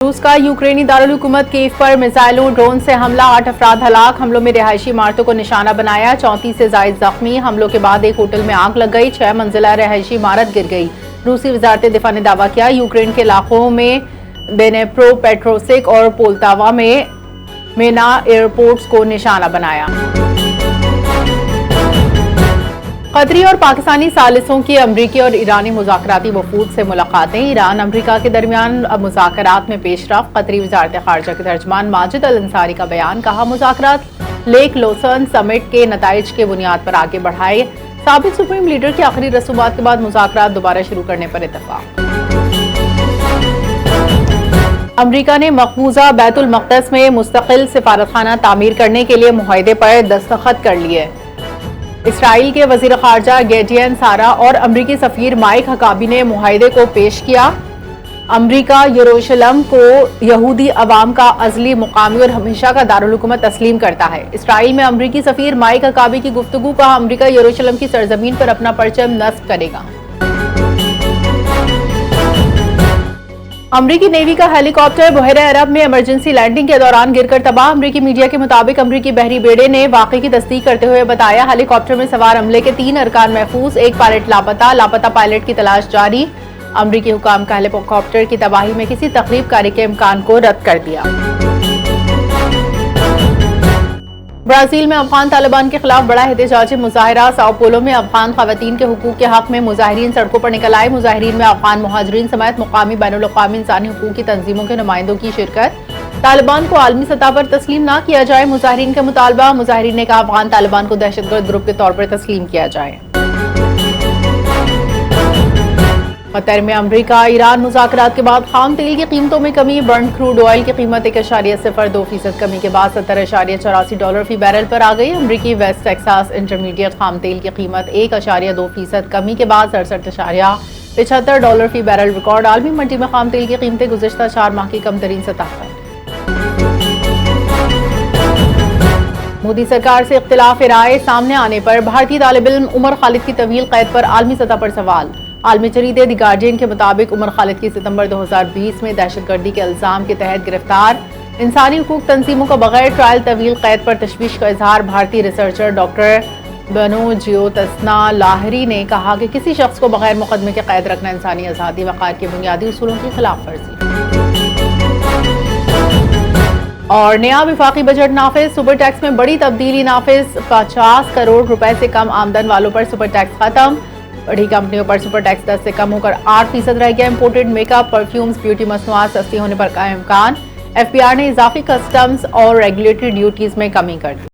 روس کا یوکرینی دارالحکومت کیف پر میزائلوں ڈرون سے حملہ، 8 افراد ہلاک، حملوں میں رہائشی عمارتوں کو نشانہ بنایا، 34 سے زائد زخمی، حملوں کے بعد ایک ہوٹل میں آگ لگ گئی، 6 منزلہ رہائشی عمارت گر گئی۔ روسی وزارت دفاع نے دعویٰ کیا، یوکرین کے علاقوں میں ڈنیپرو پیٹرووسک اور پولتاوا میں مینا ایئرپورٹس کو نشانہ بنایا۔ قطری اور پاکستانی ثالثوں کی امریکی اور ایرانی مذاکراتی وفود سے ملاقاتیں، ایران امریکہ کے درمیان مذاکرات میں پیش رفت۔ قطری وزارت خارجہ کے ترجمان ماجد الانصاری کا بیان، کہا مذاکرات لیک لوسن سمٹ کے نتائج کے بنیاد پر آگے بڑھائے، سابق سپریم لیڈر کی آخری رسومات کے بعد مذاکرات دوبارہ شروع کرنے پر اتفاق۔ امریکہ نے مقبوضہ بیت المقدس میں مستقل سفارتخانہ تعمیر کرنے کے لیے معاہدے پر دستخط کر لیے۔ اسرائیل کے وزیر خارجہ گیڈین سارا اور امریکی سفیر مائک حقابی نے معاہدے کو پیش کیا۔ امریکہ یروشلم کو یہودی عوام کا ازلی، مقامی اور ہمیشہ کا دارالحکومت تسلیم کرتا ہے۔ اسرائیل میں امریکی سفیر مائک حقابی کی گفتگو، کہا امریکہ یروشلم کی سرزمین پر اپنا پرچم نصب کرے گا۔ امریکی نیوی کا ہیلی کاپٹر بحیرہ عرب میں ایمرجنسی لینڈنگ کے دوران گر کر تباہ۔ امریکی میڈیا کے مطابق امریکی بحری بیڑے نے واقعے کی تصدیق کرتے ہوئے بتایا، ہیلی کاپٹر میں سوار عملے کے 3 ارکان محفوظ، ایک پائلٹ لاپتہ پائلٹ کی تلاش جاری۔ امریکی حکام کا ہیلی کاپٹر کی تباہی میں کسی تخریب کاری کے امکان کو رد کر دیا۔ برازیل میں افغان طالبان کے خلاف بڑا احتجاجی مظاہرہ، ساؤ پولو میں افغان خواتین کے حقوق کے حق میں مظاہرین سڑکوں پر نکل آئے۔ مظاہرین میں افغان مہاجرین سمیت مقامی بین الاقوامی انسانی حقوق کی تنظیموں کے نمائندوں کی شرکت۔ طالبان کو عالمی سطح پر تسلیم نہ کیا جائے، مظاہرین کا مطالبہ۔ مظاہرین نے کہا افغان طالبان کو دہشت گرد گروپ کے طور پر تسلیم کیا جائے۔ قطر میں امریکہ ایران مذاکرات کے بعد خام تیل کی قیمتوں میں کمی، برنٹ کروڈ آئل کی قیمت 1.02% کمی کے بعد $70.84 فی بیرل پر آ گئی۔ امریکی ویسٹ ٹیکساس انٹرمیڈیٹ خام تیل کی قیمت 1.2% کمی کے بعد $67.75 فی بیرل ریکارڈ۔ عالمی منڈی میں خام تیل کی قیمتیں گزشتہ 4 ماہ کی کم ترین سطح پر۔ مودی سرکار سے اختلاف رائے سامنے آنے پر بھارتی طالب علم عمر خالد کی طویل قید پر عالمی سطح پر سوال۔ عالمی جریدے دی گارڈین کے مطابق عمر خالد کی ستمبر 2020 میں دہشت گردی کے الزام کے تحت گرفتار۔ انسانی حقوق تنظیموں کا بغیر ٹرائل طویل قید پر تشویش کا اظہار۔ بھارتی ریسرچر ڈاکٹر بنو جیوتسنا لاہری نے کہا کہ کسی شخص کو بغیر مقدمے کے قید رکھنا انسانی آزادی وقار کے بنیادی اصولوں کی خلاف ورزی۔ اور نیا وفاقی بجٹ نافذ، سپر ٹیکس میں بڑی تبدیلی نافذ، 50 کروڑ روپے سے کم آمدن والوں پر سپر ٹیکس ختم۔ بڑی کمپنیوں پر سپر ٹیکس 10 سے کم ہو کر 8% رہ گیا۔ Imported make up, perfumes, beauty مصنوعات سستی ہونے پر کا امکان۔ ایف بی آر نے اضافی کسٹمز اور ریگولیٹری ڈیوٹیز میں کمی کر دی۔